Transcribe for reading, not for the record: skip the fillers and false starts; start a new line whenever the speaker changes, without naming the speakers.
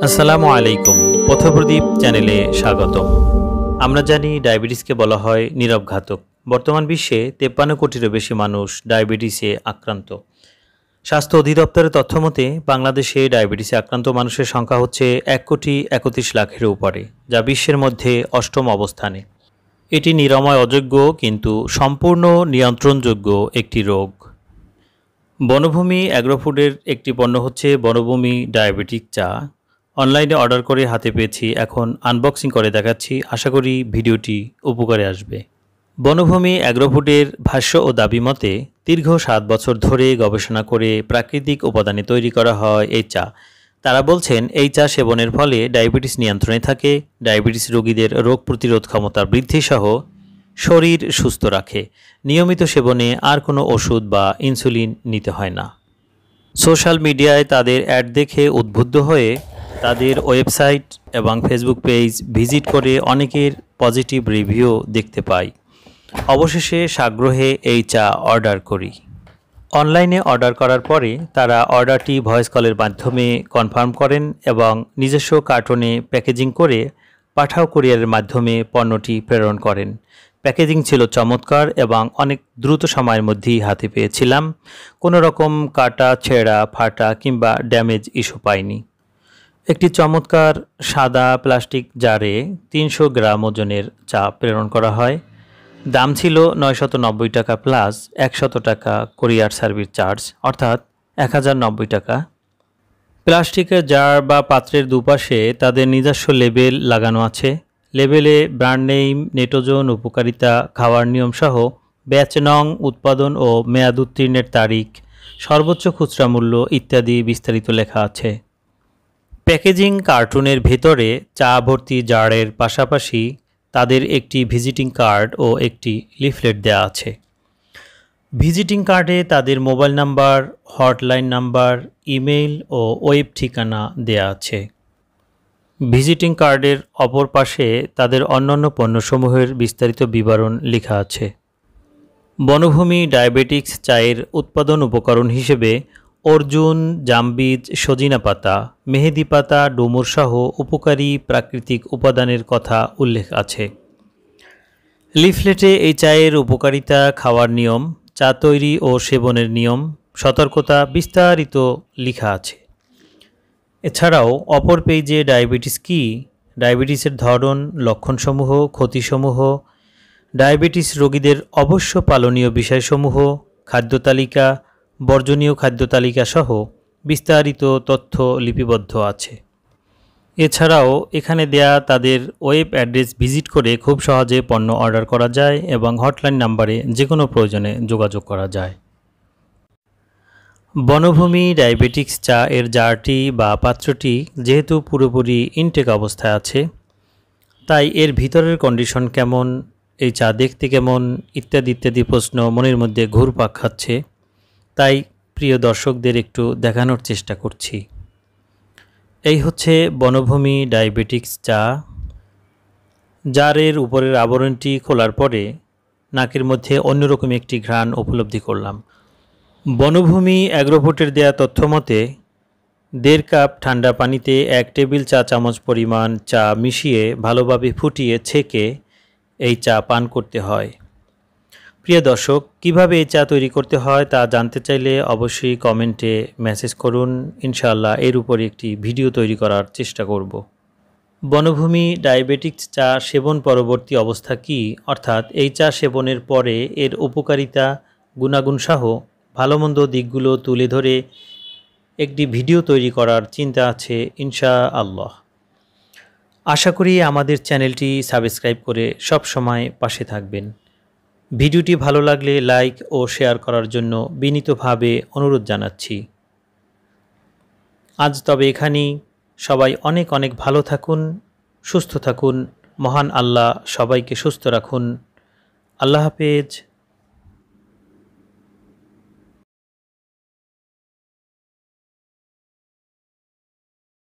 আসসালামু আলাইকুম। পথপ্রদীপ চ্যানেলে স্বাগতম। আমরা জানি ডায়াবেটিসকে বলা হয় নীরব ঘাতক। বর্তমান বিশ্বে 53 কোটিরও বেশি মানুষ ডায়াবেটিসে আক্রান্ত। স্বাস্থ্য অধিদপ্তরের তথ্যমতে বাংলাদেশে ডায়াবেটিসে আক্রান্ত মানুষের সংখ্যা হচ্ছে 1,31,00,000-এর উপরে, যা বিশ্বের মধ্যে অষ্টম অবস্থানে। এটি নিরাময় অযোগ্য কিন্তু সম্পূর্ণ নিয়ন্ত্রণযোগ্য একটি রোগ। বনভূমি অ্যাগ্রোফুডের একটি পণ্য হচ্ছে বনভূমি ডায়াবেটিক চা। অনলাইনে অর্ডার করে হাতে পেয়েছি, এখন আনবক্সিং করে দেখাচ্ছি। আশা করি ভিডিওটি উপকারে আসবে। বনভূমি অ্যাগ্রোফুডের ভাষ্য ও দাবি মতে দীর্ঘ 7 বছর ধরে গবেষণা করে প্রাকৃতিক উপাদানে তৈরি করা হয় এই চা। তারা বলছেন এই চা সেবনের ফলে ডায়াবেটিস নিয়ন্ত্রণে থাকে, ডায়াবেটিস রোগীদের রোগ প্রতিরোধ ক্ষমতা বৃদ্ধি সহ শরীর সুস্থ রাখে। নিয়মিত সেবনে আর কোনো ওষুধ বা ইনসুলিন নিতে হয় না। সোশ্যাল মিডিয়ায় তাদের অ্যাড দেখে উদ্বুদ্ধ হয়ে তাদের ওয়েবসাইট এবং ফেসবুক পেজ ভিজিট করে অনেকের পজিটিভ রিভিউ দেখতে পাই। অবশেষে সাগ্রহে এই চা অর্ডার করি। অনলাইনে অর্ডার করার পরে তারা অর্ডারটি ভয়েস কলের মাধ্যমে কনফার্ম করেন এবং নিজস্ব কার্টনে প্যাকেজিং করে পাঠাও কুরিয়ারের মাধ্যমে পণ্যটি প্রেরণ করেন। প্যাকেজিং ছিল চমৎকার এবং অনেক দ্রুত সময়ের মধ্যেই হাতে পেয়েছিলাম। কোনো রকম কাটা, ছেঁড়া, ফাটা কিংবা ড্যামেজ ইস্যু পাইনি। একটি চমৎকার সাদা প্লাস্টিক জারে 300 গ্রাম ওজনের চা প্রেরণ করা হয়। দাম ছিল 990 টাকা প্লাস 100 টাকা কুরিয়ার সার্ভিস চার্জ, অর্থাৎ 1090 টাকা। প্লাস্টিকের জার বা পাত্রের দুপাশে তাদের নিজস্ব লেবেল লাগানো আছে। লেবেলে ব্র্যান্ড নেম, নেটোজোন, উপকারিতা, খাওয়ার নিয়ম সহ ব্যাচ নং, উৎপাদন ও মেয়াদ উত্তীর্ণের তারিখ, সর্বোচ্চ খুচরা মূল্য ইত্যাদি বিস্তারিত লেখা আছে। প্যাকেজিং কার্টুনের ভেতরে চা ভর্তি জারের পাশাপাশি তাদের একটি ভিজিটিং কার্ড ও একটি লিফলেট দেওয়া আছে। ভিজিটিং কার্ডে তাদের mobile number, hotline number, email ও ওয়েব ঠিকানা দেয়া আছে। ভিজিটিং কার্ডের অপর পাশে তাদের অন্যান্য পণ্যসমূহের বিস্তারিত বিবরণ লেখা আছে। বনভূমি ডায়াবেটিক্স চায়ের উৎপাদন উপকরণ হিসেবে অর্জুন, জামবীজ, সজিনা পাতা, মেহেদি পাতা, ডুমুর সহ উপকারী প্রাকৃতিক উপাদানের কথা উল্লেখ আছে। লিফলেটে এই চায়ের উপকারিতা, খাওয়ার নিয়ম, চা তৈরি ও সেবনের নিয়ম, সতর্কতা বিস্তারিত লেখা আছে। এছাড়াও অপর পেজে ডায়াবেটিস কী, ডায়াবেটিসের ধরন, লক্ষণসমূহ, ক্ষতিসমূহ, ডায়াবেটিস রোগীদের অবশ্য পালনীয় বিষয়সমূহ, খাদ্য তালিকা, বর্জনীয় খাদ্য তালিকা সহ বিস্তারিত তথ্য লিপিবদ্ধ আছে। এছাড়াও এখানে দেয়া তাদের ওয়েব অ্যাড্রেস ভিজিট করে খুব সহজে পণ্য অর্ডার করা যায় এবং হটলাইন নাম্বারে যে কোনো প্রয়োজনে যোগাযোগ করা যায়। বনভূমি ডায়াবেটিক্স চা এর জারটি বা পাত্রটি যেহেতু পুরোপুরি ইনটেক অবস্থায় আছে, তাই এর ভিতরের কন্ডিশন কেমন, এই চা দেখতে কেমন ইত্যাদি ইত্যাদি প্রশ্ন মনের মধ্যে ঘুরপাক খাচ্ছে। তাই প্রিয় দর্শকদের একটু দেখানোর চেষ্টা করছি। এই হচ্ছে বনভূমি ডায়াবেটিক্স চা। জারের উপরের আবরণটি খোলার পরে নাকের মধ্যে অন্যরকম একটি ঘ্রাণ উপলব্ধি করলাম। বনভূমি অ্যাগ্রোফুডের দেয়া তথ্য মতে 1.5 কাপ ঠান্ডা পানিতে 1 টেবিল চা চামচ পরিমাণ চা মিশিয়ে ভালোভাবে ফুটিয়ে ছেঁকে এই চা পান করতে হয়। প্রিয় দর্শক, কিভাবে এই চা তৈরি করতে হয় তা জানতে চাইলে অবশ্যই কমেন্টে মেসেজ করুন। ইনশাআল্লাহ এর উপরে একটি ভিডিও তৈরি করার চেষ্টা করব। বনভূমি ডায়াবেটিক্স চা সেবন পরবর্তী অবস্থা কী, অর্থাৎ এই চা সেবনের পরে এর উপকারিতা, গুণাগুণ সহ ভালোমন্দ দিকগুলো তুলে ধরে একটি ভিডিও তৈরি করার চিন্তা আছে ইনশাআল্লাহ। আশা করি আমাদের চ্যানেলটি সাবস্ক্রাইব করে সব সময় পাশে থাকবেন। ভিডিওটি ভালো লাগলে লাইক ও শেয়ার করার জন্য বিনীতভাবে অনুরোধ জানাচ্ছি। আজ তবে এখানেই। সবাই অনেক অনেক ভালো থাকুন, সুস্থ থাকুন। মহান আল্লাহ সবাইকে সুস্থ রাখুন। আল্লাহ হাফেজ।